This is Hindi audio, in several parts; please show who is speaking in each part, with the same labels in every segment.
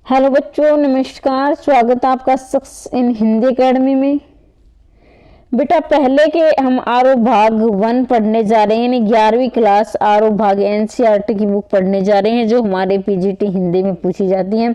Speaker 1: हेलो बच्चों, नमस्कार। स्वागत है आपका सक्सेस इन हिंदी एकेडमी में। बेटा पहले के हम आरो भाग 1 पढ़ने जा रहे हैं, यानी 11वीं क्लास आरो भाग एनसीईआरटी की बुक पढ़ने जा रहे हैं जो हमारे पीजीटी हिंदी में पूछी जाती हैं।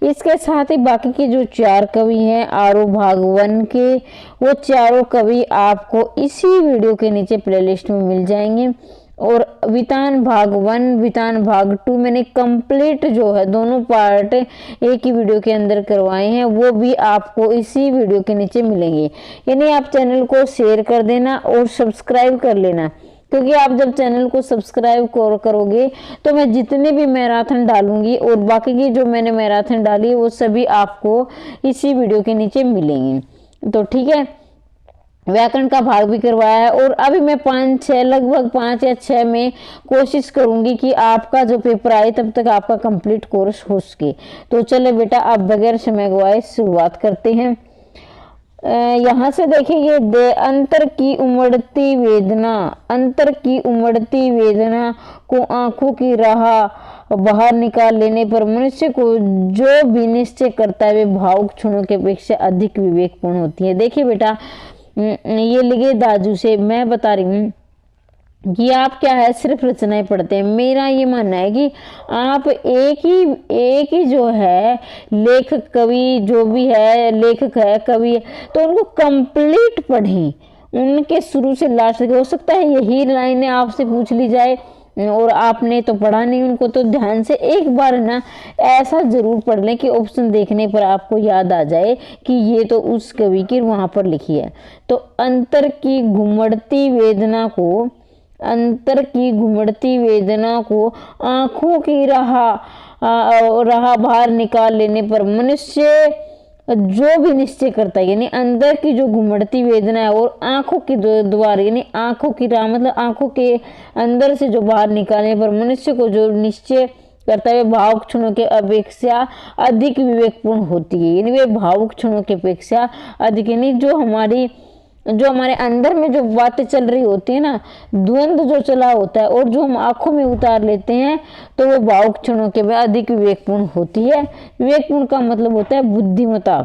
Speaker 1: इसके साथ ही बाकी के जो 4 कवि हैं आरो भाग 1 के, वो चारों कवि आपको इसी वीडियो के नीचे प्लेलिस्ट में मिल जाएंगे। और वितान भाग 1 वितान भाग 2 मैंने कंप्लीट जो है दोनों पार्ट एक ही वीडियो के अंदर करवाए हैं, वो भी आपको इसी वीडियो के नीचे मिलेंगे। यानी आप चैनल को शेयर कर देना और सब्सक्राइब कर लेना, क्योंकि आप जब चैनल को सब्सक्राइब करोगे तो मैं जितने भी मैराथन डालूंगी और बाकी की जो मैंने मैराथन डाली वो सभी आपको इसी वीडियो के नीचे मिलेंगी। तो ठीक है, व्याकरण का भाग भी करवाया है और अभी मैं 5-6 लगभग 5 या 6 में कोशिश करूंगी कि आपका जो पेपर आए तब तक आपका कंप्लीट कोर्स हो सके। तो चले बेटा, अब बगैर समय गवाए शुरुआत करते हैं। यहाँ से देखिए, अंतर की उमड़ती वेदना, अंतर की उमड़ती वेदना को आंखों की राह बाहर निकाल लेने पर मनुष्य को जो भी निश्चय करता है वे भावुक क्षणों के अपेक्षा अधिक विवेकपूर्ण होती है। देखिए बेटा, ये लिखे दाजू से मैं बता रही हूँ कि आप क्या है सिर्फ रचनाएं पढ़ते हैं। मेरा ये मानना है कि आप एक ही जो है लेखक कवि जो भी है लेखक है कवि है, तो उनको कंप्लीट पढ़ें, उनके शुरू से लास्ट तक। हो सकता है यही लाइनें आपसे पूछ ली जाए और आपने तो पढ़ा नहीं उनको, तो ध्यान से एक बार ना ऐसा जरूर पढ़ लें कि ऑप्शन देखने पर आपको याद आ जाए कि ये तो उस कवि की वहां पर लिखी है। तो अंतर की घुमड़ती वेदना को, अंतर की घुमड़ती वेदना को आंखों की राह बाहर निकाल लेने पर मनुष्य जो भी निश्चय करता है, यानी अंदर की जो घुमड़ती वेदना है और आंखों के द्वार, यानी आंखों की राह मतलब आंखों के अंदर से जो बाहर निकालने पर मनुष्य को जो निश्चय करता है भावुक क्षणों के अपेक्षा अधिक विवेकपूर्ण होती है। यानी वे भावुक क्षणों की अपेक्षा अधिक, यानी जो हमारे अंदर में जो बातें चल रही होती है ना, द्वंद्व जो चला होता है और जो हम आंखों में उतार लेते हैं, तो वो भावुक क्षणों के में अधिक विवेकपूर्ण होती है। विवेकपूर्ण का मतलब होता है बुद्धिमता।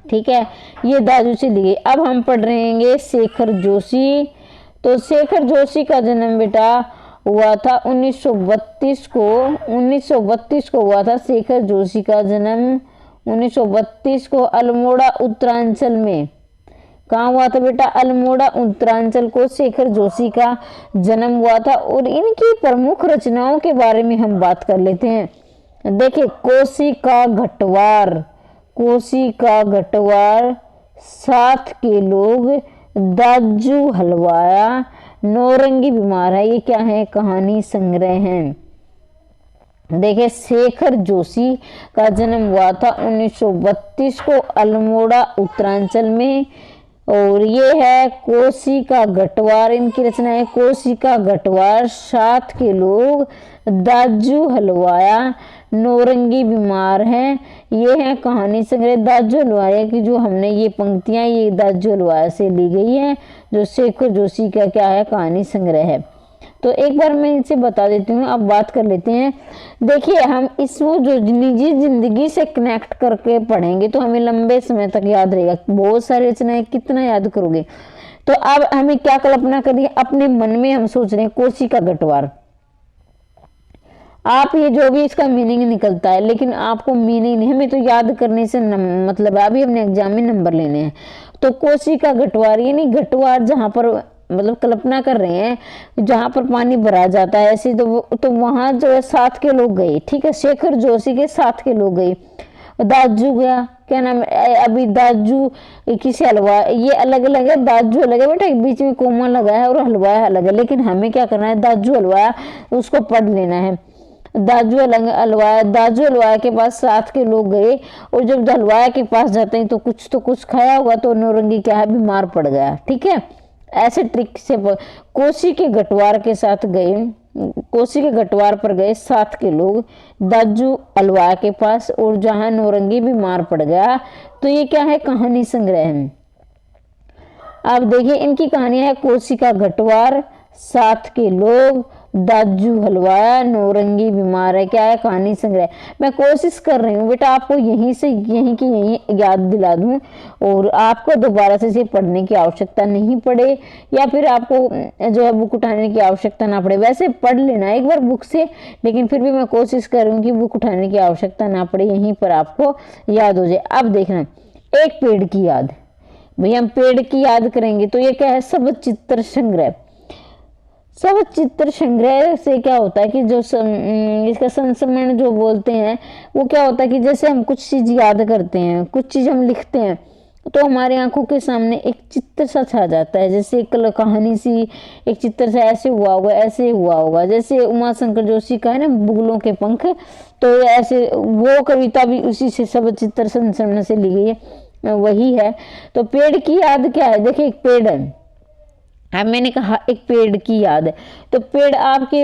Speaker 1: ठीक है, ये दादू से ली गई। अब हम पढ़ रहे हैं शेखर जोशी। तो शेखर जोशी का जन्म बेटा हुआ था 1932 को, 1932 को हुआ था शेखर जोशी का जन्म 1932 को अल्मोड़ा उत्तरांचल में। कहाँ हुआ था बेटा? अल्मोड़ा उत्तरांचल को शेखर जोशी का जन्म हुआ था। और इनकी प्रमुख रचनाओं के बारे में हम बात कर लेते हैं। देखिए, कोसी का घटवार, कोसी का घटवार, साथ के लोग, दाजू हलवाया, नौरंगी बीमार है, ये क्या है? कहानी संग्रह हैं। देखिए, शेखर जोशी का जन्म हुआ था 1932 को अल्मोड़ा उत्तरांचल में। और ये है कोसी का घटवार, इनकी रचना है कोसी का घटवार, साथ के लोग, दाजू हलवाया, नौरंगी बीमार हैं, ये है कहानी संग्रह। दाजू हलवाया की जो हमने ये पंक्तियां ये दाजू हलवाया से ली गई हैं, जो शेखर जोशी का क्या है? कहानी संग्रह है। तो एक बार मैं इनसे बता देती हूँ, अब बात कर लेते हैं। देखिए, हम इसको जो निजी जिंदगी से कनेक्ट करके पढ़ेंगे तो हमें लंबे समय तक याद रहेगा। बहुत सारी रचनाएं कितना याद करोगे। तो अब हमें क्या कल्पना करिए, अपने मन में हम सोच रहे हैं कोसी का घटवार। आप ये जो भी इसका मीनिंग निकलता है, लेकिन आपको मीनिंग नहीं, हमें तो याद करने से मतलब अभी हमने एग्जाम में नंबर लेने हैं। तो कोसी का घटवार, यानी घटवार जहाँ पर मतलब कल्पना कर रहे हैं जहां पर पानी भरा जाता है ऐसे, तो वहां जो है साथ के लोग गए। ठीक है, शेखर जोशी के साथ के लोग गए। दाजू गया, क्या नाम है अभी? दाजू किसी हलवा, ये अलग अलग है, दाजू अलग है बेटा, बीच में कोमा लगा है और हलवाया अलग है। लेकिन हमें क्या करना है? दाजू हलवाया उसको पढ़ लेना है। दाजू हलवाया, दाजू हलवाया के पास साथ के लोग गए, और जब हलवाया के पास जाते हैं तो कुछ खाया होगा, तो नौरंगी क्या है? बीमार पड़ गया। ठीक है, ऐसे ट्रिक से कोसी के घटवार के साथ गए, कोसी के घटवार पर गए साथ के लोग दाजू हलवाया के पास, और जहां नौरंगी बीमार पड़ गया। तो ये क्या है? कहानी संग्रह है। अब देखिए, इनकी कहानी है कोसी का घटवार, साथ के लोग, दाजू हलवाया, नौरंगी बीमार है। क्या है? कहानी संग्रह। मैं कोशिश कर रही हूँ बेटा आपको यहीं से यहीं की यहीं याद दिला दूं, और आपको दोबारा से इसे पढ़ने की आवश्यकता नहीं पड़े, या फिर आपको जो है बुक उठाने की आवश्यकता ना पड़े। वैसे पढ़ लेना एक बार बुक से, लेकिन फिर भी मैं कोशिश करूँ कि बुक उठाने की आवश्यकता ना पड़े, यहीं पर आपको याद हो जाए। अब देखना, एक पेड़ की याद। भैया हम पेड़ की याद करेंगे तो ये क्या है? सब चित्र संग्रह। सब चित्र संग्रह से क्या होता है कि जो इसका संस्मरण जो बोलते हैं, वो क्या होता है कि जैसे हम कुछ चीज याद करते हैं, कुछ चीज हम लिखते हैं, तो हमारी आंखों के सामने एक चित्र सा छा जाता है, जैसे एक कहानी सी, एक चित्र सा ऐसे हुआ होगा, ऐसे हुआ होगा। जैसे उमा शंकर जोशी का है ना बुगलों के पंख, तो ऐसे वो कविता भी उसी से सब चित्र संस्मरण से ली गई है, वही है। तो पेड़ की याद क्या है? देखिए एक पेड़ है, अब मैंने कहा एक पेड़ की याद है, तो पेड़ आपके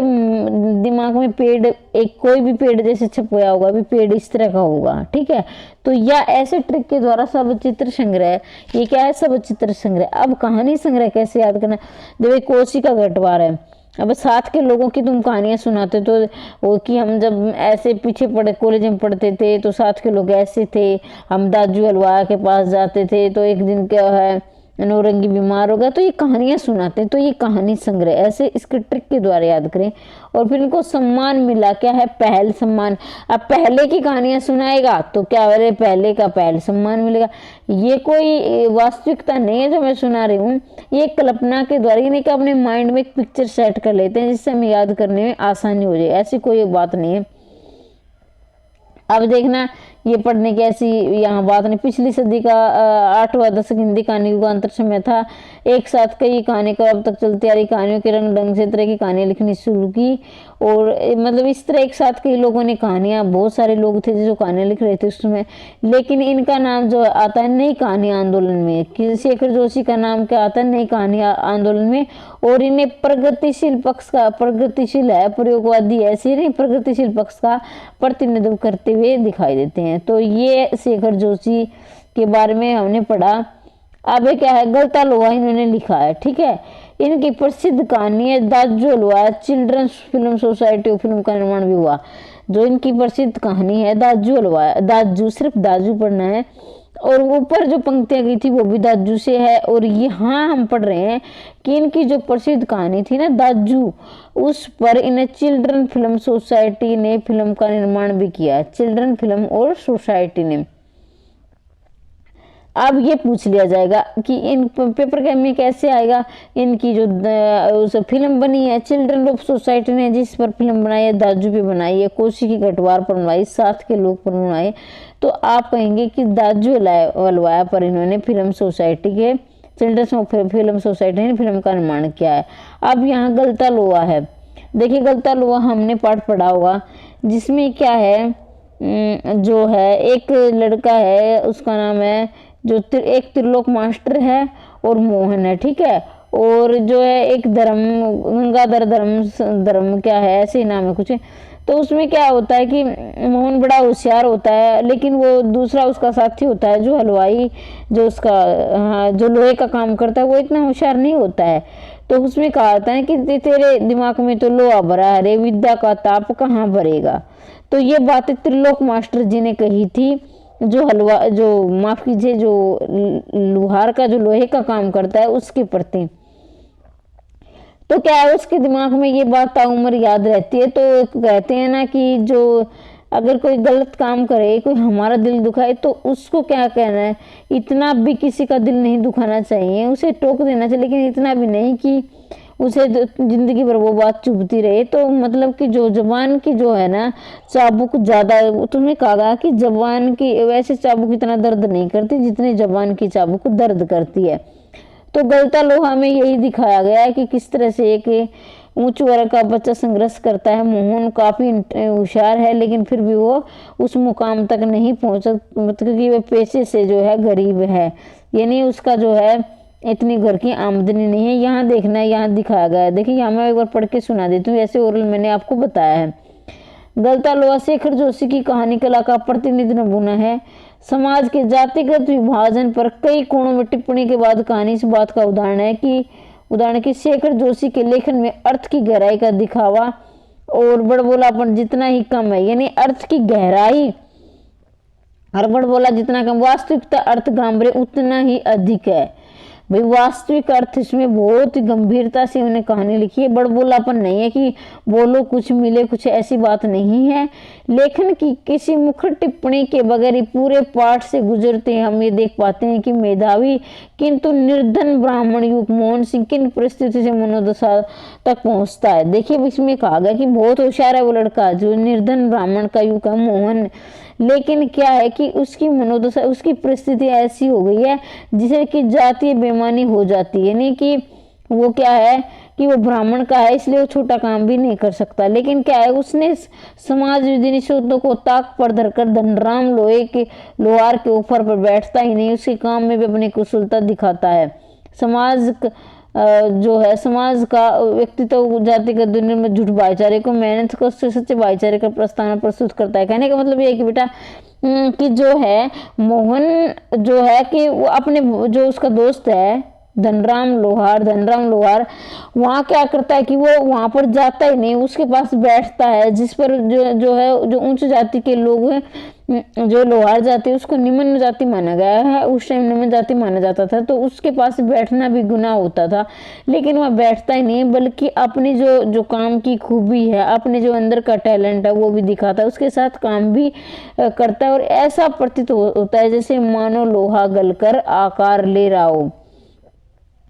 Speaker 1: दिमाग में पेड़, एक कोई भी पेड़ जैसे छपया होगा, भी पेड़ इस तरह का होगा, ठीक है। तो या ऐसे ट्रिक के द्वारा सब चित्र संग्रह, ये क्या है? सब चित्र संग्रह। अब कहानी संग्रह कैसे याद करना? जब एक कोसी का गठवार है, अब साथ के लोगों की तुम कहानियां सुनाते, तो वो कि हम जब ऐसे पीछे पढ़े कॉलेज में पढ़ते थे तो साथ के लोग ऐसे थे, हम दाजू हलवाया के पास जाते थे, तो एक दिन क्या है नौरंगी बीमार हो गया, तो ये कहानियां सुनाते हैं। तो ये कहानी संग्रह ऐसे इसके ट्रिक के द्वारा याद करें। और फिर इनको सम्मान मिला, क्या है? पहल सम्मान। अब पहले की कहानियां सुनाएगा तो क्या अरे पहले का पहल सम्मान मिलेगा। ये कोई वास्तविकता नहीं है जो मैं सुना रही हूँ, ये कल्पना के द्वारा, यानी कि अपने माइंड में एक पिक्चर सेट कर लेते हैं जिससे हमें याद करने में आसानी हो जाए, ऐसी कोई बात नहीं है। अब देखना, ये पढ़ने की ऐसी यहाँ बात नहीं। पिछली सदी का 8वां दशक हिंदी कहानी युगांतर समय था। एक साथ कई कहानी को अब तक चलती आ रही कहानियों के रंग ढंग से तरह की कहानियां लिखनी शुरू की, और मतलब इस तरह एक साथ कई लोगों ने कहानियां, बहुत सारे लोग थे जो कहानियां लिख रहे थे उस समय। लेकिन इनका नाम जो आता है नई कहानी आंदोलन में, कि शेखर जोशी का नाम क्या आता है? नई कहानी आंदोलन में। और इन्हें प्रगतिशील पक्ष का, प्रगतिशील है, प्रयोगवादी ऐसे नहीं, प्रगतिशील पक्ष का प्रतिनिधित्व करते हुए दिखाई देते हैं। तो ये शेखर जोशी के बारे में हमने पढ़ा। अब क्या है? गलता लोहा इन्होंने लिखा है, ठीक है। इनकी प्रसिद्ध कहानी है दाजू हलवाया, चिल्ड्रंस फिल्म सोसाइटी और फिल्म का निर्माण भी हुआ। जो इनकी प्रसिद्ध कहानी है दाजू हलवाया, दाजू सिर्फ दाजू पढ़ना है, और ऊपर जो पंक्तियां गई थी वो भी दाजू से है। और यहाँ हम पढ़ रहे हैं कि इनकी जो प्रसिद्ध कहानी थी ना दाजू, उस पर इन्हें चिल्ड्रन फिल्म सोसाइटी ने फिल्म का निर्माण भी किया है, चिल्ड्रन फिल्म और सोसाइटी ने। अब ये पूछ लिया जाएगा कि इन पेपर में कैसे आएगा, इनकी जो उस फिल्म बनी है चिल्ड्रन ऑफ सोसाइटी ने, जिस पर फिल्म बनाई है दाजू पे बनाई है, कोसी की गठवार पर बनाई, साथ के लोग पर बनाए, तो आप कहेंगे कि दाजू हलवाया पर इन्होंने फिल्म सोसाइटी के, चिल्ड्रन ऑफ फिल्म सोसाइटी ने फिल्म का निर्माण किया है। अब यहाँ गलता लोहा है, देखिए गलता लोहा हमने पाठ पढ़ा होगा, जिसमें क्या है, जो है एक लड़का है, उसका नाम है जो एक त्रिलोक मास्टर है और मोहन है, ठीक है। और जो है एक धर्म, गंगाधर धर्म क्या है, ऐसे ही नाम है कुछ। तो उसमें क्या होता है कि मोहन बड़ा होशियार होता है, लेकिन वो दूसरा उसका साथी होता है जो हलवाई, जो उसका हाँ जो लोहे का काम करता है, वो इतना होशियार नहीं होता है। तो उसमें कहा जाता है कि तेरे दिमाग में तो लोहा भरा है रे, विद्या का ताप कहाँ भरेगा। तो ये बातें त्रिलोक मास्टर जी ने कही थी, जो हलवा, जो माफ कीजिए, जो लोहार का, जो लोहे का काम करता है उसके प्रति। तो क्या है, उसके दिमाग में ये बात ताउम्र याद रहती है। तो कहते हैं ना कि जो अगर कोई गलत काम करे, कोई हमारा दिल दुखाए, तो उसको क्या कहना है, इतना भी किसी का दिल नहीं दुखाना चाहिए, उसे टोक देना चाहिए, लेकिन इतना भी नहीं कि उसे जिंदगी भर वो बात चुभती रहे। तो मतलब कि जो जबान की जो है ना चाबुक ज्यादा, तुम्हें कहा कि जबान की वैसे चाबुक इतना दर्द नहीं करती जितने जबान की चाबुक दर्द करती है। तो गलता लोहा में यही दिखाया गया है कि किस तरह से एक उच्च वर्ग का बच्चा संघर्ष करता है। मोहन काफी होशियार है, लेकिन फिर भी वो उस मुकाम तक नहीं पहुंचा, मतलब क्योंकि वह पेशे से जो है गरीब है, यानी उसका जो है इतनी घर की आमदनी नहीं है। यहाँ देखना है, यहाँ दिखाया गया है, देखिए यहाँ मैं एक बार पढ़ के सुना देती हूँ, ऐसे ओरल मैंने आपको बताया है। गलता लोहा शेखर जोशी की कहानी कला का प्रतिनिधि नमूना है। समाज के जातिगत विभाजन पर कई कोणों में टिप्पणी के बाद कहानी इस बात का उदाहरण है कि उदाहरण की शेखर जोशी के लेखन में अर्थ की गहराई का दिखावा और बड़बोलापन जितना ही कम है, यानी अर्थ की गहराई और बड़बोला जितना कम, वास्तविकता अर्थ गांभीर्य उतना ही अधिक है। भाई वास्तविक अर्थ इसमें बहुत ही गंभीरता से उन्हें कहानी लिखी है, बड़बोलापन नहीं है कि बोलो कुछ मिले कुछ, ऐसी बात नहीं है। लेखन की किसी मुख्य टिप्पणी के बगैर ही पूरे पाठ से गुजरते हैं हम ये देख पाते हैं कि मेधावी किंतु निर्धन ब्राह्मण युग मोहन सिंह किन परिस्थिति से मनोदशा तक पहुंचता है। देखिए इसमें कहा गया कि बहुत होशियार है वो लड़का जो निर्धन ब्राह्मण का युग है मोहन, लेकिन क्या है कि उसकी मनोदशा, उसकी परिस्थिति ऐसी हो गई है जिसे कि जातीय बेईमानी हो जाती है, यानी कि वो क्या है कि वो ब्राह्मण का है इसलिए वो छोटा काम भी नहीं कर सकता। लेकिन क्या है उसने समाज विधि शब्दों को ताक पर धरकर धनराम लोहार के ऊपर पर बैठता ही नहीं, उसके काम में भी अपनी कुशलता दिखाता है। समाज जो है समाज का व्यक्तित्व जातिगत दुनिया में झूठ भाईचारे को मेहनत को सच्चे भाईचारे का प्रस्तावना प्रस्तुत करता है। कहने का मतलब ये है कि बेटा कि जो है मोहन जो है कि वो अपने जो उसका दोस्त है धनराम लोहार वहाँ क्या करता है कि वो वहाँ पर जाता ही नहीं, उसके पास बैठता है, जिस पर जो है जो उच्च जाति के लोग हैं, जो लोहार जाति उसको निम्न जाति माना गया है, उस टाइम निम्न जाति माना जाता था, तो उसके पास बैठना भी गुनाह होता था। लेकिन वह बैठता ही नहीं बल्कि अपनी जो काम की खूबी है, अपने जो अंदर का टैलेंट है वो भी दिखाता है, उसके साथ काम भी करता है और ऐसा प्रतीत होता है जैसे मानो लोहा गलकर आकार ले रहा हो।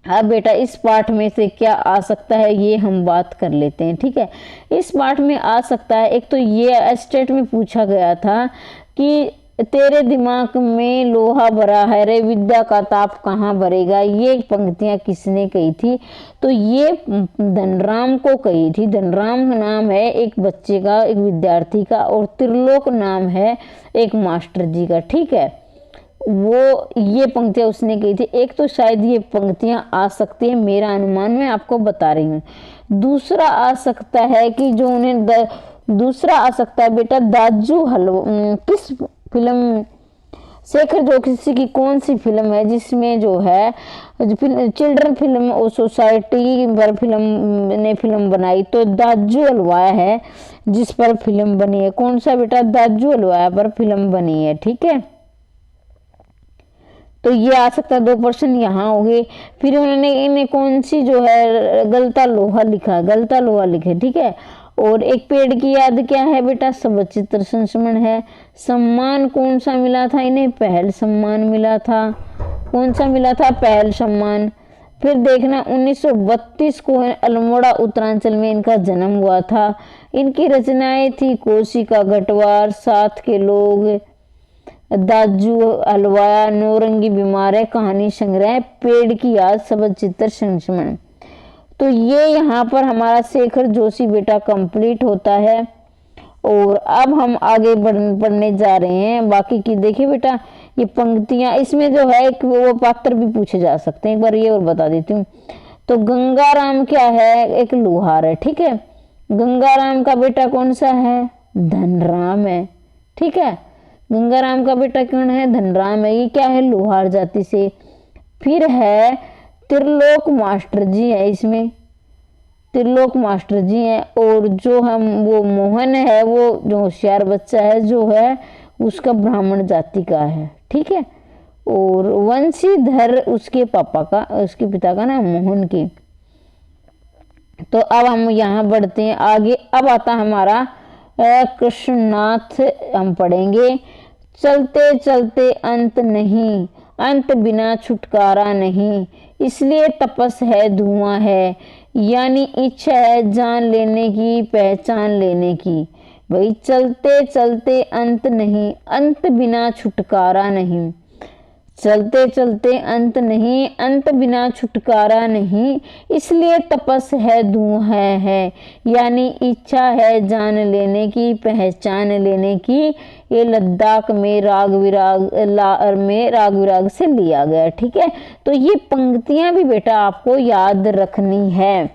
Speaker 1: अब बेटा इस पाठ में से क्या आ सकता है ये हम बात कर लेते हैं, ठीक है। इस पाठ में आ सकता है, एक तो ये स्टेट में पूछा गया था कि तेरे दिमाग में लोहा भरा है रे विद्या का ताप कहाँ भरेगा, ये पंक्तियां किसने कही थी, तो ये धनराम को कही थी। धनराम नाम है एक बच्चे का, एक विद्यार्थी का, और त्रिलोक नाम है एक मास्टर जी का, ठीक है। वो ये पंक्तियां उसने कही थी। एक तो शायद ये पंक्तियां आ सकती है, मेरा अनुमान मैं आपको बता रही हूँ। दूसरा आ सकता है कि जो उन्हें दूसरा आ सकता है बेटा दाजू हलवा, किस फिल्म शेखर जोशी की कौन सी फिल्म है जिसमें जो है चिल्ड्रन फिल्म और सोसाइटी पर फिल्म बनाई, तो दाजू हलवाया है जिस पर फिल्म बनी है। कौन सा बेटा? दाजू हलवाया पर फिल्म बनी है, ठीक है। तो ये आ सकता है, 2 प्रश्न यहाँ हो गए। फिर उन्होंने इन्हें कौन सी जो है गलता लोहा लिखे, ठीक है। और एक पेड़ की याद क्या है बेटा? सबचित्र संस्मरण है। सम्मान कौन सा मिला था इन्हें? पहल सम्मान मिला था। कौन सा मिला था? पहल सम्मान। फिर देखना 1932 को अल्मोड़ा उत्तरांचल में इनका जन्म हुआ था। इनकी रचनाएं थी कोसी का घटवार, साथ के लोग, दाजू हलवाया, नौरंगी बीमार है, कहानी संग्रह, पेड़ की याद, सबचित्र संस्मरण। तो ये यहाँ पर हमारा शेखर जोशी बेटा कंप्लीट होता है। और अब हम आगे पढ़ने जा रहे हैं बाकी की। देखिए बेटा ये पंक्तियां, इसमें जो है वो पात्र भी पूछे जा सकते हैं, एक बार ये और बता देती हूँ। तो गंगाराम क्या है? एक लोहार है, ठीक है। गंगाराम का बेटा कौन सा है? धनराम है, ठीक है। गंगाराम का बेटा कौन है? धनराम है। ये क्या है? लोहार जाति से। फिर है त्रिलोक मास्टर जी है, इसमें त्रिलोक मास्टर जी हैं। और जो हम वो मोहन है वो जो होशियार बच्चा है जो है उसका ब्राह्मण जाति का है, ठीक है। और वंशीधर उसके पापा का, उसके पिता का नाम मोहन की। तो अब हम यहाँ बढ़ते हैं आगे। अब आता हमारा कृष्णनाथ, हम पढ़ेंगे। चलते चलते अंत नहीं, अंत बिना छुटकारा नहीं, इसलिए तपस है धुआं है, यानी इच्छा है जान लेने की, पहचान लेने की। भाई चलते चलते अंत नहीं, अंत बिना छुटकारा नहीं। चलते चलते अंत नहीं, अंत बिना छुटकारा नहीं, इसलिए तपस है धुआं है, यानी इच्छा है जान लेने की, पहचान लेने की। ये लद्दाख में राग विराग से लिया गया, ठीक है। तो ये पंक्तियां भी बेटा आपको याद रखनी है।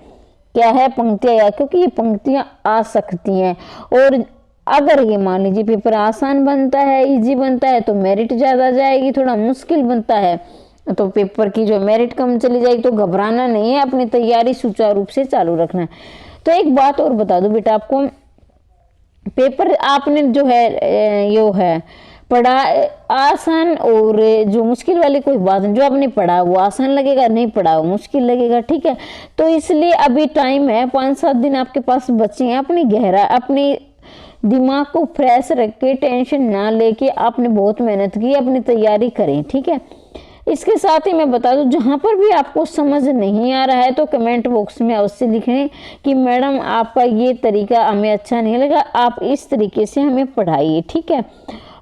Speaker 1: क्या है? पंक्तियां याद, क्योंकि ये पंक्तियां आ सकती हैं। और अगर ये मान लीजिए पेपर आसान बनता है, इजी बनता है, तो मेरिट ज़्यादा जाएगी। थोड़ा मुश्किल बनता है तो पेपर की जो मेरिट कम चली जाएगी, तो घबराना नहीं है, अपनी तैयारी सुचारू रूप से चालू रखना है। तो एक बात और बता दूं बेटा आपको, पेपर आपने जो है यो है पढ़ा आसान, और जो मुश्किल वाली कोई बात नहीं, जो आपने पढ़ा वो आसान लगेगा, नहीं पढ़ा वो मुश्किल लगेगा, ठीक है। तो इसलिए अभी टाइम है, 5-7 दिन आपके पास बचे हैं, अपनी दिमाग को फ्रेश रख के, टेंशन ना लेके, आपने बहुत मेहनत की, अपनी तैयारी करें, ठीक है। इसके साथ ही मैं बता दूं, जहां पर भी आपको समझ नहीं आ रहा है तो कमेंट बॉक्स में अवश्य लिखें कि मैडम आपका ये तरीका हमें अच्छा नहीं लगा, आप इस तरीके से हमें पढ़ाइए, ठीक है।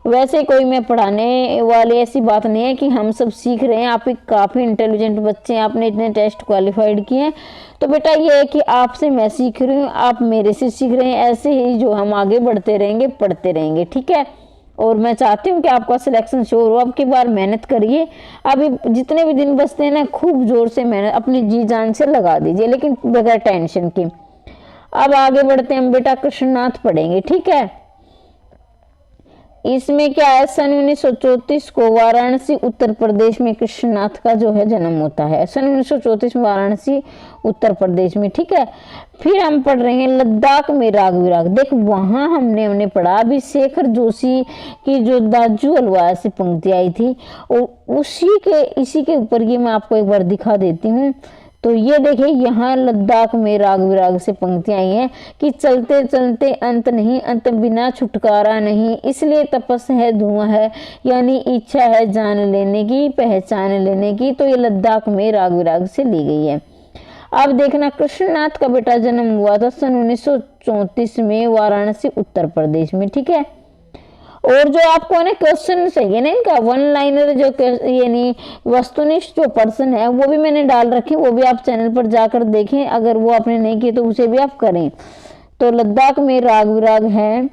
Speaker 1: वैसे कोई मैं पढ़ाने वाली ऐसी बात नहीं है कि हम सब सीख रहे हैं, आप एक काफ़ी इंटेलिजेंट बच्चे हैं, आपने इतने टेस्ट क्वालिफाइड किए हैं, तो बेटा ये है कि आपसे मैं सीख रही हूँ, आप मेरे से सीख रहे हैं, ऐसे ही जो हम आगे बढ़ते रहेंगे, पढ़ते रहेंगे, ठीक है। और मैं चाहती हूँ कि आपका सिलेक्शन श्योर हो, अब की बार मेहनत करिए, अभी जितने भी दिन बचते हैं ना, खूब जोर से मेहनत अपनी जी जान से लगा दीजिए, लेकिन बगैर टेंशन के। अब आगे बढ़ते हैं हम बेटा, कृष्णनाथ पढ़ेंगे, ठीक है। इसमें क्या है, सन 1934 को वाराणसी उत्तर प्रदेश में कृष्णनाथ का जो है जन्म होता है, सन 1934 में वाराणसी उत्तर प्रदेश में, ठीक है। फिर हम पढ़ रहे हैं लद्दाख में राग विराग। देख वहां हमने पढ़ा अभी शेखर जोशी की जो दाजू अलवार से पंक्ति आई थी, और इसी के ऊपर ये मैं आपको एक बार दिखा देती हूँ। तो ये देखिए, यहाँ लद्दाख में राग विराग से पंक्तियां आई हैं कि चलते चलते अंत नहीं, अंत बिना छुटकारा नहीं, इसलिए तपस है धुआं है, यानी इच्छा है जान लेने की, पहचान लेने की। तो ये लद्दाख में राग विराग से ली गई है। अब देखना, कृष्णनाथ का बेटा जन्म हुआ था सन 1934 में वाराणसी उत्तर प्रदेश में, ठीक है। और जो आपको ना क्वेश्चन चाहिए ना इनका, वन लाइनर जो यानी वस्तुनिष्ठ जो पर्सन है, वो भी मैंने डाल रखे, वो भी आप चैनल पर जाकर देखें, अगर वो आपने नहीं किए तो उसे भी आप करें। तो लद्दाख में राग विराग है,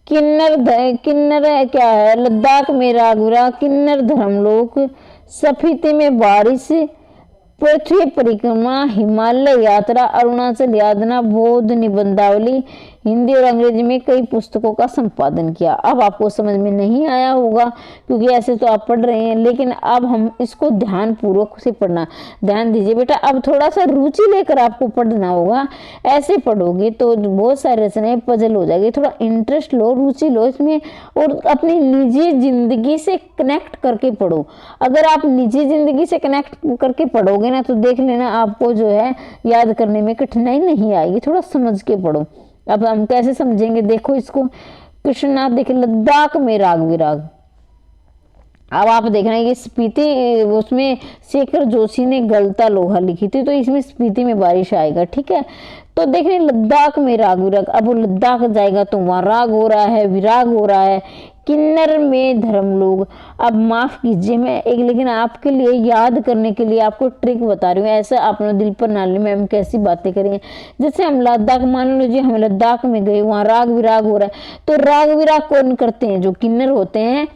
Speaker 1: किन्नर क्या है, लद्दाख में राग विराग, किन्नर धर्मलोक, सफीते में बारिश, पृथ्वी परिक्रमा, हिमालय यात्रा, अरुणाचल यातना, बौद्ध निबंधावली, हिंदी और अंग्रेजी में कई पुस्तकों का संपादन किया। अब आपको समझ में नहीं आया होगा क्योंकि ऐसे तो आप पढ़ रहे हैं, लेकिन अब हम इसको ध्यान पूर्वक से पढ़ना, ध्यान दीजिए बेटा। अब थोड़ा सा रुचि लेकर आपको पढ़ना होगा, ऐसे पढ़ोगे तो बहुत सारे रचनाएं पजल हो जाएगी। थोड़ा इंटरेस्ट लो, रुचि लो इसमें, और अपनी निजी जिंदगी से कनेक्ट करके पढ़ो। अगर आप निजी जिंदगी से कनेक्ट करके पढ़ोगे ना, तो देख लेना आपको जो है याद करने में कठिनाई नहीं आएगी। थोड़ा समझ के पढ़ो। अब हम कैसे समझेंगे, देखो इसको, कृष्णनाथ देखिए, लद्दाख में राग विराग। अब आप देख रहे हैं ये स्पीति, उसमें शेखर जोशी ने गलता लोहा लिखी थी, तो इसमें स्पीति में बारिश आएगा, ठीक है। तो देख रहे हैं लद्दाख में राग विराग, अब वो लद्दाख जाएगा तो वहां राग हो रहा है, विराग हो रहा है। किन्नर में धर्मलोक, अब माफ कीजिए मैं एक, लेकिन आपके लिए याद करने के लिए आपको ट्रिक बता रही हूँ, ऐसा आपने दिल पर ना ले, मैम कैसी बातें करें। जैसे हम लद्दाख, मान लीजिए हम लद्दाख में गए, वहाँ राग विराग हो रहा है, तो राग विराग कौन करते हैं, जो किन्नर होते हैं,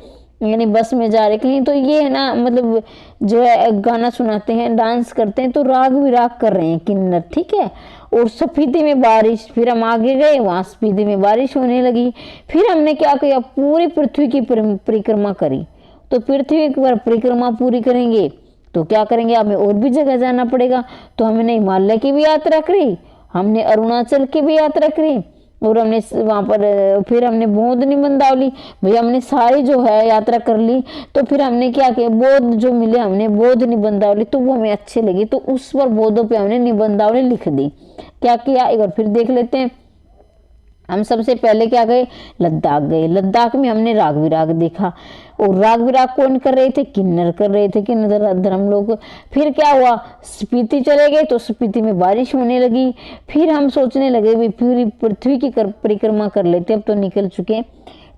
Speaker 1: यानी बस में जा रहे कहीं, तो ये है ना, मतलब जो है गाना सुनाते हैं, डांस करते हैं, तो राग विराग कर रहे हैं किन्नर, ठीक है। और स्पीति में बारिश, फिर हम आगे गए, वहां स्पीति में बारिश होने लगी। फिर हमने क्या किया, पूरी पृथ्वी की परिक्रमा करी। तो पृथ्वी पर परिक्रमा पूरी करेंगे तो क्या करेंगे, हमें और भी जगह जाना पड़ेगा। तो हमने हिमालय की भी यात्रा करी, हमने अरुणाचल की भी यात्रा करी, और हमने वहाँ पर फिर हमने बौद्ध निबंधावली, भैया हमने सारी जो है यात्रा कर ली। तो फिर हमने क्या किया, बौद्ध जो मिले हमने बौद्ध निबंधावली, तो वो हमें अच्छी लगी, तो उस पर बौद्धों पे हमने निबंधावली लिख दी। क्या किया, एक बार फिर देख लेते हैं। हम सबसे पहले क्या गए, लद्दाख गए। लद्दाख में हमने राग विराग देखा, और राग विराग कौन कर रहे थे, किन्नर कर रहे थे, किन्नर धर्म लोग। फिर क्या हुआ, स्पीति चले गए, तो स्पीति में बारिश होने लगी। फिर हम सोचने लगे भी पूरी पृथ्वी की परिक्रमा कर लेते, अब तो निकल चुके,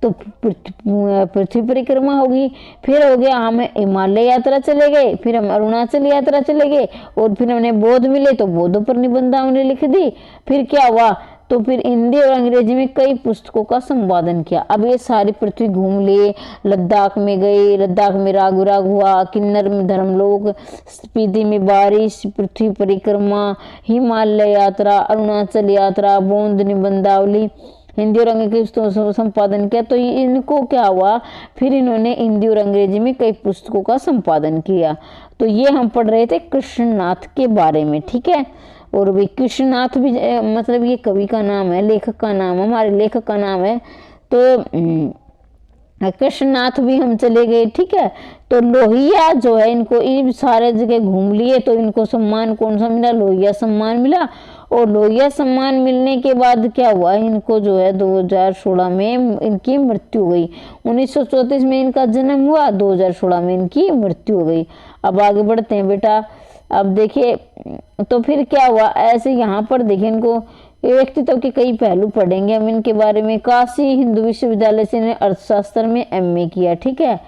Speaker 1: तो पृथ्वी परिक्रमा होगी। फिर हो गया, हम हिमालय यात्रा चले गए, फिर हम अरुणाचल यात्रा चले गए, और फिर हमने बौद्ध मिले तो बौद्धों पर निबंधावली लिख दी। फिर क्या हुआ, तो फिर हिंदी और अंग्रेजी में कई पुस्तकों का संपादन किया। अब ये सारी पृथ्वी घूम लिए, लद्दाख में गए, लद्दाख में राग विराग हुआ, किन्नर में धर्मलोक, स्पीति में बारिश, पृथ्वी परिक्रमा, हिमालय यात्रा, अरुणाचल यात्रा, बौद्ध निबंधावली, हिंदी और अंग्रेजी की पुस्तकों का संपादन किया। तो इनको क्या हुआ, फिर इन्होंने हिंदी और अंग्रेजी में कई पुस्तकों का संपादन किया। तो ये हम पढ़ रहे थे कृष्णनाथ के बारे में, ठीक है। और भी कृष्णनाथ भी मतलब ये कवि का नाम है, लेखक का नाम है, हमारे लेखक का नाम है। तो कृष्णनाथ भी हम चले गए, ठीक है। तो लोहिया जो है, इनको इन सारे जगह घूम लिए, तो इनको सम्मान कौन सा मिला, लोहिया सम्मान मिला। और लोहिया सम्मान मिलने के बाद क्या हुआ, इनको जो है 2016 में इनकी मृत्यु हो गई। 1934 में इनका जन्म हुआ, 2016 में इनकी मृत्यु हो गई। अब आगे बढ़ते हैं बेटा। अब देखिए तो फिर क्या हुआ, ऐसे यहाँ पर देखिए इनको व्यक्तित्व के कई पहलू पढ़ेंगे हम इनके बारे में। काशी हिंदू विश्वविद्यालय से इन्हें अर्थशास्त्र में एमए किया, ठीक है।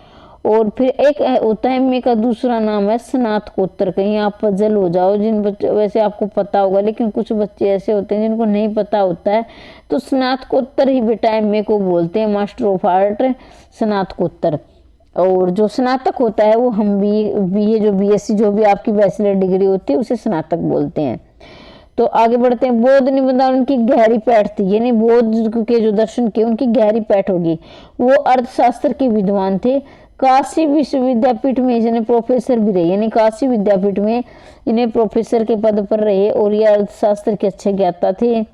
Speaker 1: और फिर एक होता है एमए का दूसरा नाम है स्नातकोत्तर। कहीं आप पजल हो जाओ, जिन बच्चे, वैसे आपको पता होगा लेकिन कुछ बच्चे ऐसे होते हैं जिनको नहीं पता होता है, तो स्नातकोत्तर ही बेटा एमए को बोलते हैं, मास्टर ऑफ आर्ट स्नातकोत्तर। और जो स्नातक होता है वो हम बीए जो बीएससी जो भी आपकी बैचलर डिग्री होती है उसे स्नातक बोलते हैं। तो आगे बढ़ते हैं। बौद्ध निबंध उनकी गहरी पैठ थी, यानी बौद्ध के जो दर्शन के उनकी गहरी पैठ होगी। वो अर्थशास्त्र के विद्वान थे। काशी विश्वविद्यापीठ में इन्हें प्रोफेसर भी रहे, यानी काशी विद्यापीठ में इन्हें प्रोफेसर के पद पर रहे। और ये अर्थशास्त्र के अच्छे ज्ञाता थे।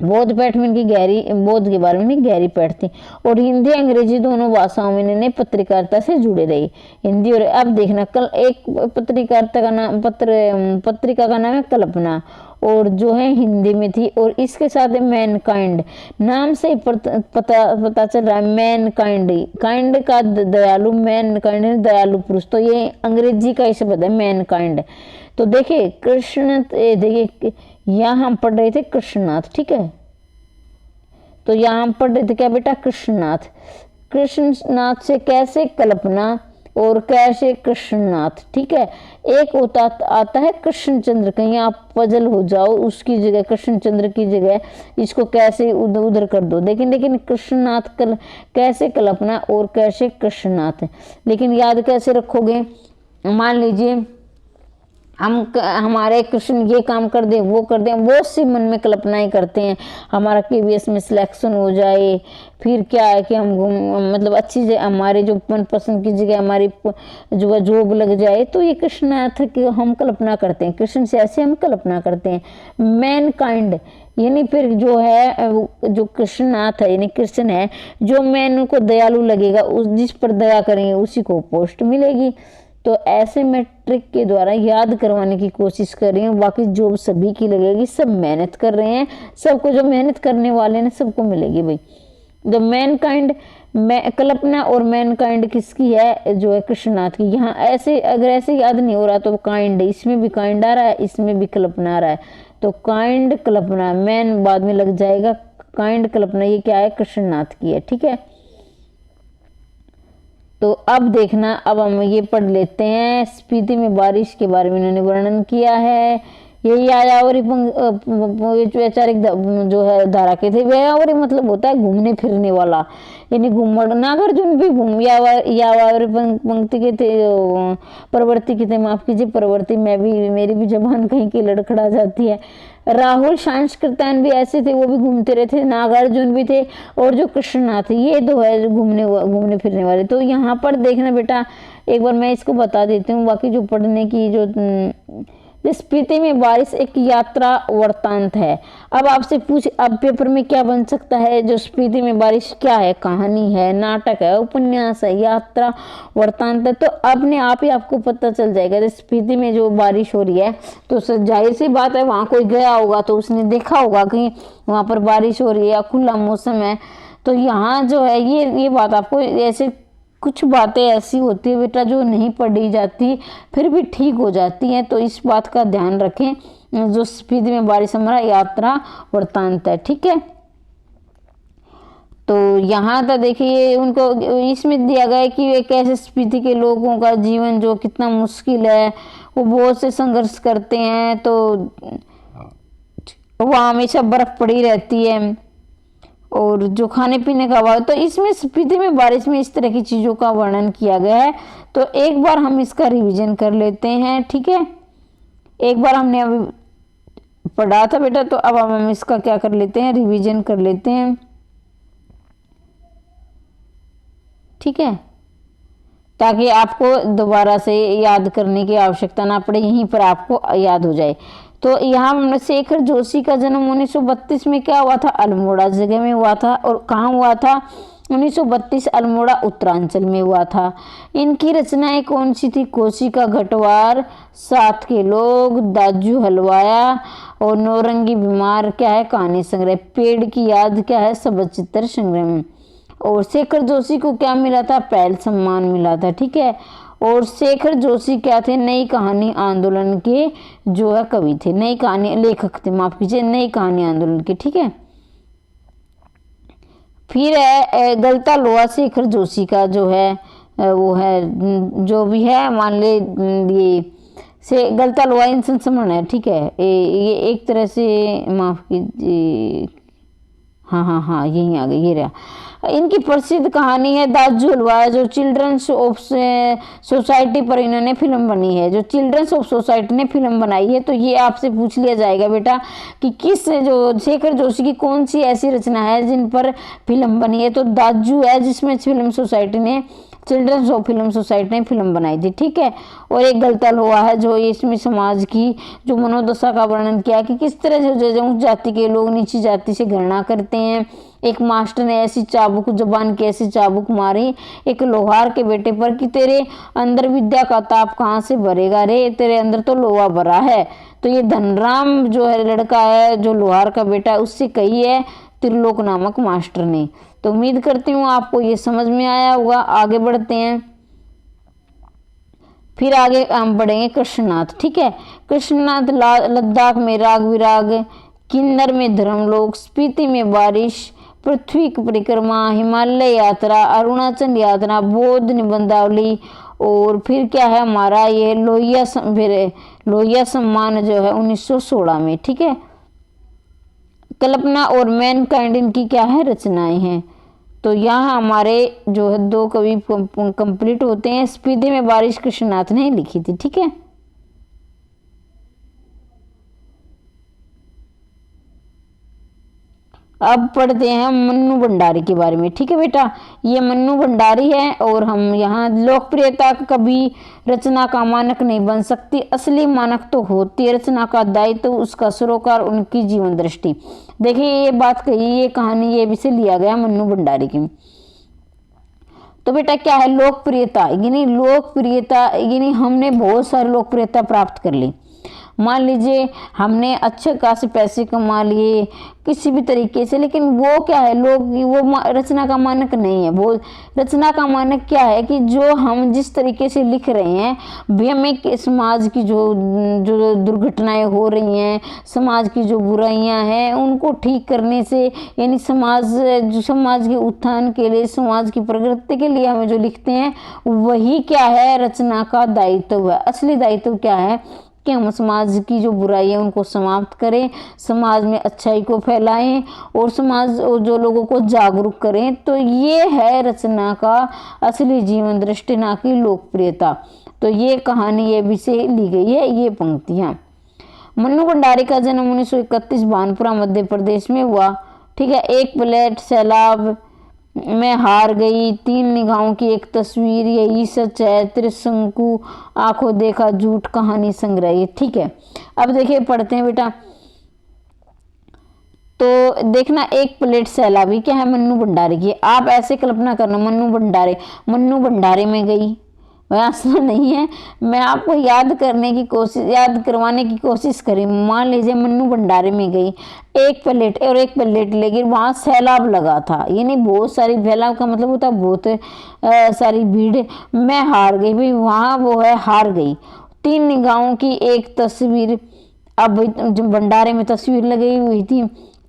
Speaker 1: बौद्ध पैठ में इनकी गहरी, बौद्ध के बारे में इनकी गहरी पैठ थी। और हिंदी अंग्रेजी दोनों भाषाओं में इन्हें पत्रकारिता से जुड़े रहे, हिंदी और। अब देखना, कल एक पत्रकारिता का नाम पत्रिका का नाम है कल्पना, और जो है हिंदी में थी। और इसके साथ है मैनकाइंड, नाम से पता चल रहा है मैनकाइंड, काइंड का दयालु, मैनकाइंड दयालु पुरुष। तो ये अंग्रेजी का ही शब्द है मैनकाइंड। तो देखिए कृष्ण, देखिए यहाँ हम पढ़ रहे थे कृष्णनाथ, ठीक है। तो यहाँ हम पढ़ रहे थे क्या बेटा, कृष्णनाथ। कृष्णनाथ से कैसे कल्पना और कैसे कृष्णनाथ, ठीक है। एक होता आता है कृष्णचंद्र, कहीं आप पजल हो जाओ, उसकी जगह कृष्णचंद्र की जगह इसको कैसे उधर कर दो। लेकिन कृष्णनाथ कैसे कल्पना और कैसे कृष्णनाथ, लेकिन याद कैसे रखोगे। मान लीजिए हमारे कृष्ण ये काम कर दे, वो कर दे, वो सी मन में कल्पनाएं करते हैं, हमारा केवीएस में सिलेक्शन हो जाए, फिर क्या है कि हम मतलब अच्छी जगह, हमारे जो मनपसंद की जगह हमारी जो जॉब लग जाए। तो ये कृष्णनाथ की हम कल्पना करते हैं, कृष्ण से ऐसे हम कल्पना करते हैं। मैनकाइंड यानी फिर जो है जो कृष्णनाथ है, यानी कृष्ण है, जो मैन को दयालु लगेगा, उस जिस पर दया करेंगे उसी को पोस्ट मिलेगी। तो ऐसे मैं ट्रिक के द्वारा याद करवाने की कोशिश कर रही हूँ। बाकी जॉब सभी की लगेगी, सब मेहनत कर रहे हैं, सबको जो मेहनत करने वाले हैं सबको मिलेगी भाई। द मैनकाइंड, कल्पना और मैनकाइंड किसकी है, जो है कृष्णनाथ की। यहाँ ऐसे अगर ऐसे याद नहीं हो रहा तो काइंड, इसमें भी काइंड आ रहा है, इसमें भी कल्पना आ रहा है। तो काइंड कल्पना, मैन बाद में लग जाएगा, काइंड कल्पना ये क्या है, कृष्णनाथ की है, ठीक है। तो अब देखना, अब हम ये पढ़ लेते हैं। स्पीति में बारिश के बारे में इन्होंने वर्णन किया है। ये यायावरी वैचारिक जो है धारा के थे। यायावरी मतलब होता है घूमने फिरने वाला, यानी घूमर। नागार्जुन भी यायावरी पंक्ति के थे, प्रवृत्ति के थे, माफ कीजिए प्रवृत्ति, मेरी भी जबान कहीं की लड़खड़ा जाती है। राहुल सांस्कृतान भी ऐसे थे, वो भी घूमते रहे थे। नागार्जुन भी थे, और जो कृष्णनाथ ये दो है जो घूमने फिरने वाले। तो यहाँ पर देखना बेटा, एक बार मैं इसको बता देती हूँ, बाकी जो पढ़ने की जो स्पीति में बारिश एक यात्रा वृत्तांत है। अब आपसे पूछ, अब पेपर में क्या बन सकता है, जो स्पीति में बारिश क्या है, कहानी है, नाटक है, उपन्यास है, यात्रा वृत्तांत है। तो अपने आप ही आपको पता चल जाएगा स्पीति में जो बारिश हो रही है, तो जाहिर सी बात है वहां कोई गया होगा तो उसने देखा होगा कि वहां पर बारिश हो रही है या खुला मौसम है। तो यहाँ जो है ये बात आपको, ऐसे कुछ बातें ऐसी होती है बेटा जो नहीं पढ़ी जाती फिर भी ठीक हो जाती हैं। तो इस बात का ध्यान रखें। जो स्पीति में बारिश हमारा यात्रा वृत्तांत है, ठीक है। तो यहाँ तक देखिए उनको इसमें दिया गया है कि वे कैसे स्पीति के लोगों का जीवन जो कितना मुश्किल है, वो बहुत से संघर्ष करते हैं। तो वहाँ हमेशा बर्फ पड़ी रहती है, और जो खाने पीने का भाव, तो इसमें स्पीति में बारिश में इस तरह की चीज़ों का वर्णन किया गया है। तो एक बार हम इसका रिवीजन कर लेते हैं, ठीक है। एक बार हमने अभी पढ़ा था बेटा। तो अब हम इसका क्या कर लेते हैं, रिवीजन कर लेते हैं। ठीक है, ताकि आपको दोबारा से याद करने की आवश्यकता ना पड़े, यहीं पर आपको याद हो जाए। तो यहाँ हमने शेखर जोशी का जन्म 1932 में क्या हुआ था, अल्मोड़ा जगह में हुआ था। और कहाँ हुआ था, 1932 अल्मोड़ा उत्तरांचल में हुआ था। इनकी रचनाएं कौन सी थी, कोशिका घटवार, साथ के लोग, दाजू हलवाया और नौरंगी बीमार क्या है, कहानी संग्रह, पेड़ की याद क्या है, सबद चित्र संग्रह। और शेखर जोशी को क्या मिला था, पहल सम्मान मिला था। ठीक है, और शेखर जोशी क्या थे, नई कहानी आंदोलन के जो है कवि थे, नई कहानी लेखक थे, माफ कीजिए, नई कहानी आंदोलन के। ठीक है, फिर है गलता लोहा शेखर जोशी का जो है वो है, जो भी है मान ले ये से गलता लोहा इन संस्मरण है। ठीक है, ये एक तरह से माफ कीजिए, हाँ हाँ हाँ यही आ गई, ये रहा। इनकी प्रसिद्ध कहानी है दाजू हलवाया, जो चिल्ड्रंस ऑफ सोसाइटी पर इन्होंने फिल्म बनी है, जो चिल्ड्रंस ऑफ सोसाइटी ने फिल्म बनाई है। तो ये आपसे पूछ लिया जाएगा बेटा कि किस जो शेखर जोशी की कौन सी ऐसी रचना है जिन पर फिल्म बनी है, तो दाजू है जिसमें फिल्म सोसाइटी ने, चिल्ड्रंस ऑफ फिल्म सोसाइटी ने फिल्म बनाई थी। ठीक है, और एक गलता लोहा है जो इसमें समाज की जो मनोदशा का वर्णन किया कि किस तरह से उच्च जाति के लोग नीची जाति से घृणा करते हैं। एक मास्टर ने ऐसी चाबुक जबान की ऐसी चाबुक मारी एक लोहार के बेटे पर कि तेरे अंदर विद्या का ताप कहाँ से भरेगा रे, तेरे अंदर तो लोहा भरा है। तो ये धनराम जो है लड़का है जो लोहार का बेटा, उससे कही है त्रिलोक नामक मास्टर ने। तो उम्मीद करती हूँ आपको ये समझ में आया होगा। आगे बढ़ते हैं, फिर आगे हम बढ़ेंगे कृष्णनाथ। ठीक है, कृष्णनाथ लद्दाख में राग विराग, किन्नर में धर्मलोक, स्पीति में बारिश, पृथ्वी की परिक्रमा, हिमालय यात्रा, अरुणाचल यात्रा, बौद्ध निबंधावली, और फिर क्या है हमारा ये लोहिया सम्मान जो है 1916 में। ठीक है, कल्पना और मैनकाइंड इनकी क्या है रचनाएं हैं। तो यहाँ हमारे जो है 2 कवि कंप्लीट होते हैं। स्पीति में बारिश कृष्णनाथ ने लिखी थी। ठीक है, अब पढ़ते हैं मन्नू भंडारी के बारे में। ठीक है बेटा, ये मन्नू भंडारी है और हम यहाँ लोकप्रियता कभी रचना का मानक नहीं बन सकती, असली मानक तो होती है रचना का दायित्व, तो उसका सरोकार उनकी जीवन दृष्टि। देखिए ये बात कही, ये कहानी ये भी से लिया गया मन्नू भंडारी की। तो बेटा क्या है लोकप्रियता, यानी लोकप्रियता यानी हमने बहुत सारी लोकप्रियता प्राप्त कर ली। मान लीजिए हमने अच्छे खासे पैसे कमा लिए किसी भी तरीके से, लेकिन वो क्या है लोग वो रचना का मानक नहीं है। वो रचना का मानक क्या है कि जो हम जिस तरीके से लिख रहे हैं, भी हमें समाज की जो जो दुर्घटनाएं हो रही हैं, समाज की जो बुराइयां हैं उनको ठीक करने से, यानी समाज के उत्थान के लिए, समाज की प्रगति के लिए हमें जो लिखते हैं वही क्या है रचना का दायित्व है। असली दायित्व क्या है कि हम समाज की जो बुराई है उनको समाप्त करें, समाज में अच्छाई को फैलाएं और समाज और जो लोगों को जागरूक करें। तो ये है रचना का असली जीवन दृष्टि, ना कि लोकप्रियता। तो ये कहानी ये भी से ली गई है ये पंक्तियां। मन्नू भंडारी का जन्म 1931 भानपुरा मध्य प्रदेश में हुआ। ठीक है, एक प्लेट सैलाब मैं हार गई, 3 निगाहों की एक तस्वीर, यही सच है, त्रिशंकु, आंखों देखा झूठ, कहानी संग्रह। ठीक है, अब देखिए पढ़ते हैं बेटा। तो देखना एक प्लेट सैलाबी क्या है मन्नू भंडारी की। आप ऐसे कल्पना करना मन्नू भंडारी में गई, ऐसा नहीं है, मैं आपको याद करवाने की कोशिश करी। मान लीजिए मन्नू भंडारी में गई, एक प्लेट लेगी, वहाँ सैलाब लगा था, यानी बहुत सारी, सैलाब का मतलब होता है बहुत सारी भीड़। मैं हार गई, भाई वहाँ वो है हार गई। 3 निगाहों की एक तस्वीर, अब जो भंडारे में तस्वीर लगी हुई थी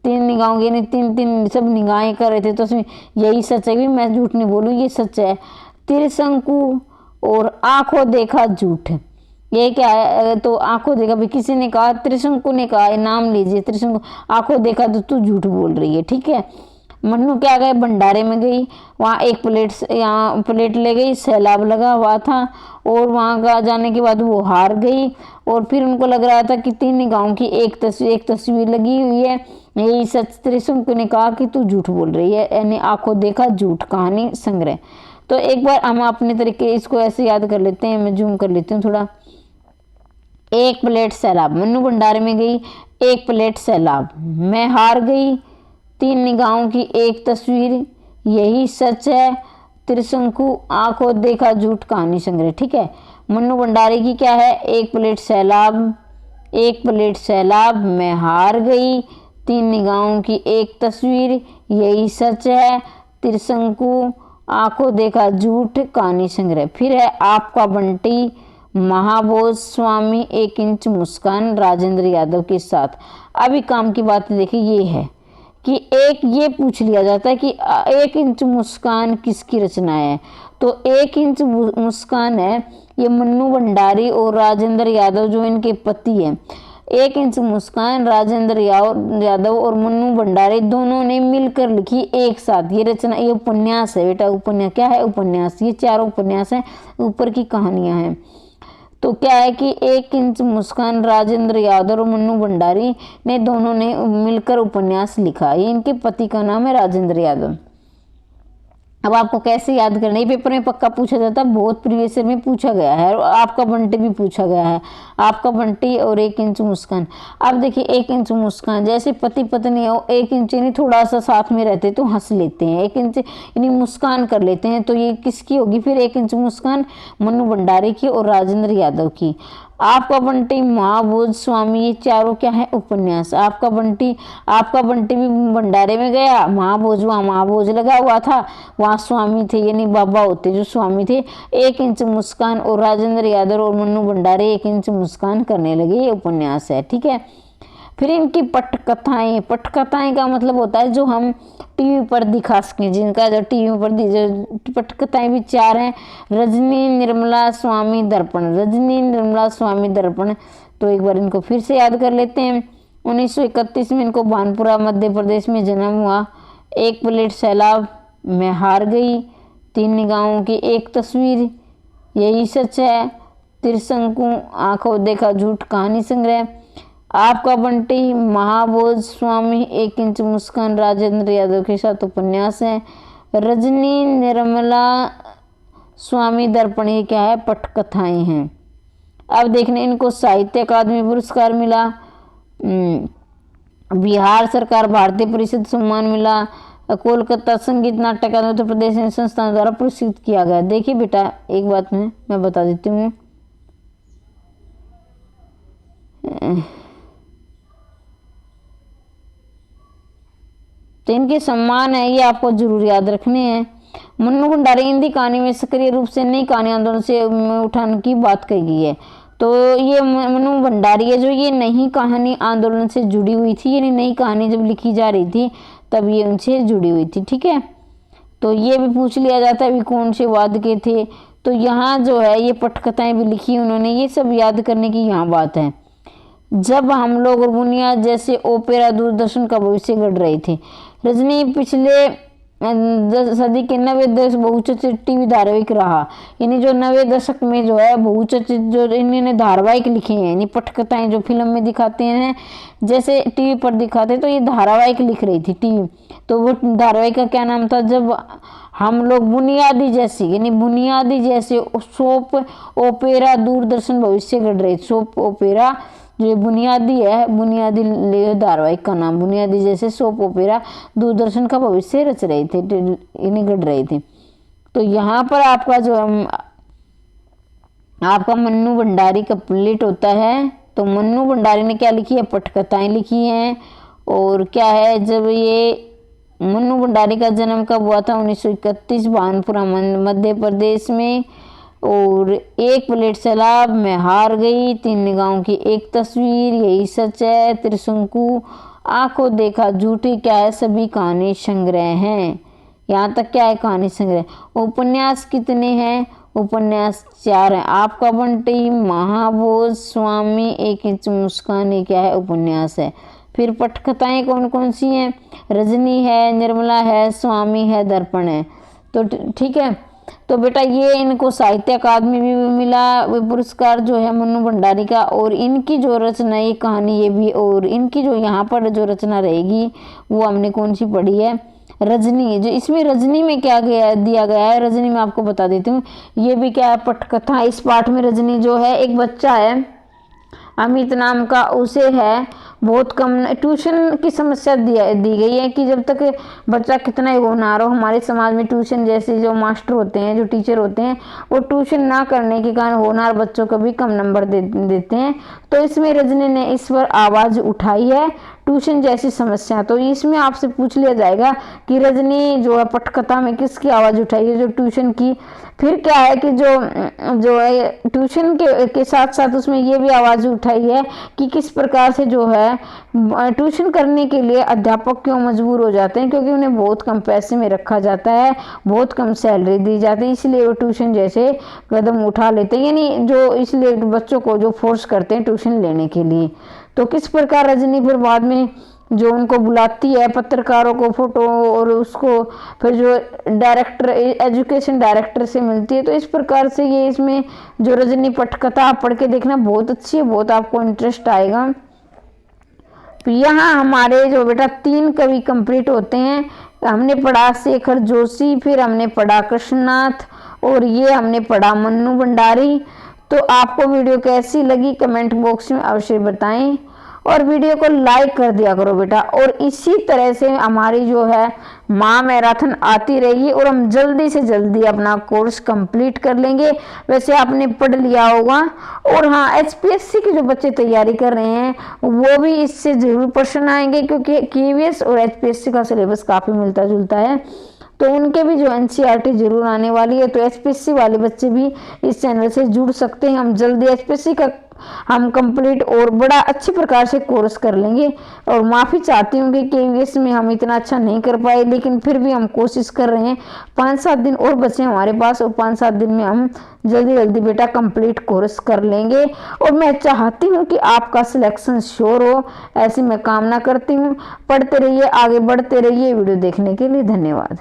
Speaker 1: 3 निगाहों की, यानी 3 सब निगाहें कर रहे थे, तो यही सच है, भी मैं झूठ नहीं बोलूँ, ये सच है। त्रिशंकु और आंखों देखा झूठ, ये क्या है, तो आंखों देखा भी किसी ने कहा, त्रिशंकु ने कहा, नाम लीजिए त्रिशंकु, आंखों देखा तो तू झूठ बोल रही है। ठीक है, मन्नू क्या गए, भंडारे में गई, वहाँ एक यहाँ प्लेट ले गई, सैलाब लगा हुआ था और वहाँ का जाने के बाद वो हार गई। और फिर उनको लग रहा था कि 3 निगाहों की एक तस्वीर लगी हुई है, यही सच। त्रिशंकु ने कहा कि तू झूठ बोल रही है, यानी आंखों देखा झूठ कहानी संग्रह। तो एक बार हम अपने तरीके इसको ऐसे याद कर लेते हैं, मैं जूम कर लेती हूँ थोड़ा। एक प्लेट सैलाब, मन्नू भंडारे में गई, एक प्लेट सैलाब, मैं हार गई, 3 निगाहों की एक तस्वीर, यही सच है, त्रिशंकु आंखों देखा झूठ कहानी संग्रह। ठीक है, मन्नू भंडारी की क्या है, एक प्लेट सैलाब, मैं हार गई, 3 निगाहों की एक तस्वीर, यही सच है, त्रिशंकु आंखों देखा झूठ कहानी संग्रह। फिर है आपका बंटी, महाभोज स्वामी, 1 इंच मुस्कान, राजेंद्र यादव के साथ। अभी काम की बात देखिए, ये है कि एक ये पूछ लिया जाता है कि 1 इंच मुस्कान किसकी रचना है। तो 1 इंच मुस्कान है ये मन्नू भंडारी और राजेंद्र यादव जो इनके पति हैं। 1 इंच मुस्कान राजेंद्र यादव और मन्नू भंडारी दोनों ने मिलकर लिखी एक साथ ये रचना। ये उपन्यास है बेटा, उपन्यास क्या है, उपन्यास। ये चारों उपन्यास हैं, ऊपर की कहानियां हैं। तो क्या है कि 1 इंच मुस्कान राजेंद्र यादव और मन्नू भंडारी ने दोनों ने मिलकर उपन्यास लिखा। ये इनके पति का नाम है राजेंद्र यादव। अब आपको कैसे याद करना है, पेपर में पक्का पूछा जाता है, बहुत प्रीवियस ईयर में पूछा गया है, और आपका बंटी भी पूछा गया है, आपका बंटी और 1 इंच मुस्कान। अब देखिए 1 इंच मुस्कान, जैसे पति पत्नी हो, 1 इंच यानी थोड़ा सा साथ में रहते तो हंस लेते हैं, 1 इंच यानी मुस्कान कर लेते हैं, तो ये किसकी होगी फिर 1 इंच मुस्कान, मन्नू भंडारी की और राजेंद्र यादव की। आपका बंटी, महाभोज स्वामी, ये चारों क्या है, उपन्यास। आपका बंटी भी भंडारे में गया, महाभोज, वहाँ महाभोज लगा हुआ था, वहाँ स्वामी थे यानी बाबा होते जो स्वामी थे। 1 इंच मुस्कान और राजेंद्र यादव और मन्नू भंडारी 1 इंच मुस्कान करने लगे, ये उपन्यास है। ठीक है, फिर इनकी पटकथाएं का मतलब होता है जो हम टीवी पर दिखा सकें, जिनका जो टीवी पर जो पटकथाएं भी 4 हैं। रजनी निर्मला स्वामी दर्पण। तो एक बार इनको फिर से याद कर लेते हैं। 1931 में इनको भानपुरा मध्य प्रदेश में जन्म हुआ। 1 प्लेट सैलाब, मैं हार गई, 3 निगाहों की एक तस्वीर, यही सच है, त्रिशंकु आंखों देखा झूठ कहानी संग्रह। आपका बंटी, महाभोज स्वामी, 1 इंच मुस्कान राजेंद्र यादव के साथ उपन्यास है। रजनी निर्मला स्वामी दर्पण, ये क्या है, पटकथाएं हैं। अब देखने इनको साहित्य अकादमी पुरस्कार मिला, बिहार सरकार भारतीय परिषद सम्मान मिला, कोलकाता संगीत नाटक अकादमी उत्तर प्रदेश संस्थान द्वारा पुरस्कृत किया गया। देखिए बेटा एक बात मैं बता देती हूँ, तो इनके सम्मान है, ये आपको जरूर याद रखने हैं। मन्नू भंडारी हिंदी कहानी में सक्रिय रूप से नई कहानी आंदोलन से उठाने की बात कही गई है। तो ये मन्नू भंडारी है जो ये नई कहानी आंदोलन से जुड़ी हुई थी, यानी नई कहानी जब लिखी जा रही थी तब ये उनसे जुड़ी हुई थी। ठीक है, तो ये भी पूछ लिया जाता है भी कौन से वाद के थे। तो यहाँ जो है ये पटकथाएं भी लिखी उन्होंने, ये सब याद करने की यहाँ बात है। जब हम लोग और बुनियाद जैसे ओपेरा दूरदर्शन का भविष्य गढ़ रहे थे। रजनी पिछले सदी के 90 दशक बहुचर्चित टीवी धारावाहिक रहा, यानी जो 90 दशक में जो है बहुचर्चित जो इन्होंने धारावाहिक लिखे हैं, यानी पटकथाएं जो फिल्म में दिखाते हैं जैसे टीवी पर दिखाते, तो ये धारावाहिक लिख रही थी टीवी। तो वो धारावाहिक का क्या नाम था, जब हम लोग बुनियादी जैसी, यानी बुनियादी जैसे सोप ओपेरा दूरदर्शन भविष्य गढ़ रहे। सोप ओपेरा जो बुनियादी है, बुनियादी धारावाहिक का नाम, बुनियादी जैसे सोप ओपेरा दूरदर्शन का भविष्य रच रहे थे, इन्हें गढ़ रहे थे। तो यहाँ पर आपका जो आपका मन्नू भंडारी कंप्लीट होता है। तो मन्नू भंडारी ने क्या लिखी है, पटकथाएं लिखी हैं। और क्या है, जब ये मन्नू भंडारी का जन्म कब हुआ था, 1931 भानपुरा मध्य प्रदेश में। और 1 प्लेट सैलाब, मैं हार गई, 3 निगाहों की एक तस्वीर, यही सच है, त्रिशंकु आंखों देखा झूठी क्या है, सभी कहानी संग्रह हैं। यहाँ तक क्या है, कहानी संग्रह। उपन्यास कितने हैं, उपन्यास 4 हैं। आपका बंटी, महाभोज स्वामी, 1 इंच मुस्कान, ये क्या है, उपन्यास है। फिर पटकथाएं कौन कौन सी हैं, रजनी है, निर्मला है, स्वामी है, दर्पण है। तो ठीक है, तो बेटा ये इनको साहित्य अकादमी भी मिला पुरस्कार जो है मन्नू भंडारी का। और इनकी जो रचना, ये कहानी ये भी, और इनकी जो यहाँ पर जो रचना रहेगी वो हमने कौन सी पढ़ी है, रजनी। जो इसमें रजनी में क्या दिया गया है, रजनी में आपको बता देती हूँ। ये भी क्या है, पटकथा। इस पाठ में रजनी जो है, एक बच्चा है अमित नाम का, उसे है बहुत कम ट्यूशन की समस्या दी गई है कि जब तक बच्चा कितना ही होनहार हो, हमारे समाज में ट्यूशन जैसे जो मास्टर होते हैं, जो टीचर होते हैं, वो ट्यूशन ना करने के कारण होनहार बच्चों को भी कम नंबर देते हैं। तो इसमें रजनी ने इस पर आवाज़ उठाई है, ट्यूशन जैसी समस्या। तो इसमें आपसे पूछ लिया जाएगा कि रजनी जो है पटकथा में किसकी आवाज़ उठाई है, जो ट्यूशन की। फिर क्या है कि जो है ट्यूशन के साथ साथ उसमें ये भी आवाज़ उठाई है कि किस प्रकार से जो है ट्यूशन करने के लिए अध्यापक क्यों मजबूर हो जाते हैं, क्योंकि उन्हें बहुत कम पैसे में रखा जाता है, बहुत कम सैलरी दी जाती है, इसलिए वो ट्यूशन जैसे कदम उठा लेते हैं, यानी जो इसलिए बच्चों को जो फोर्स करते हैं ट्यूशन लेने के लिए। तो किस प्रकार रजनी फिर बाद में जो उनको बुलाती है, पत्रकारों को फोटो, और उसको फिर जो डायरेक्टर, एजुकेशन डायरेक्टर से मिलती है। तो इस प्रकार से ये इसमें जो रजनी पटकथा आप पढ़ के देखना, बहुत अच्छी है, बहुत आपको इंटरेस्ट आएगा। तो यहाँ हमारे जो बेटा 3 कवि कंप्लीट होते हैं। हमने पढ़ा शेखर जोशी, फिर हमने पढ़ा कृष्णनाथ, और ये हमने पढ़ा मन्नू भंडारी। तो आपको वीडियो कैसी लगी कमेंट बॉक्स में अवश्य बताएं, और वीडियो को लाइक कर दिया करो बेटा। और इसी तरह से हमारी जो है माँ मैराथन आती रहेगी, और हम जल्दी से जल्दी अपना कोर्स कंप्लीट कर लेंगे। वैसे आपने पढ़ लिया होगा, और हाँ, एचपीएससी के जो बच्चे तैयारी कर रहे हैं वो भी इससे जरूर प्रश्न आएंगे, क्योंकि केवीएस और एचपीएससी का सिलेबस काफ़ी मिलता जुलता है। तो उनके भी जो एनसीईआरटी जरूर आने वाली है। तो एचपीएससी वाले बच्चे भी इस चैनल से जुड़ सकते हैं। हम जल्दी एचपीएससी का हम कंप्लीट और बड़ा अच्छे प्रकार से कोर्स कर लेंगे। और माफ़ी चाहती हूँ कि केवीएस में हम इतना अच्छा नहीं कर पाए, लेकिन फिर भी हम कोशिश कर रहे हैं। 5-7 दिन और बचे हमारे पास, और 5-7 दिन में हम जल्दी जल्दी बेटा कंप्लीट कोर्स कर लेंगे। और मैं चाहती हूँ कि आपका सिलेक्शन श्योर हो, ऐसी मैं कामना करती हूँ। पढ़ते रहिए, आगे बढ़ते रहिए। वीडियो देखने के लिए धन्यवाद।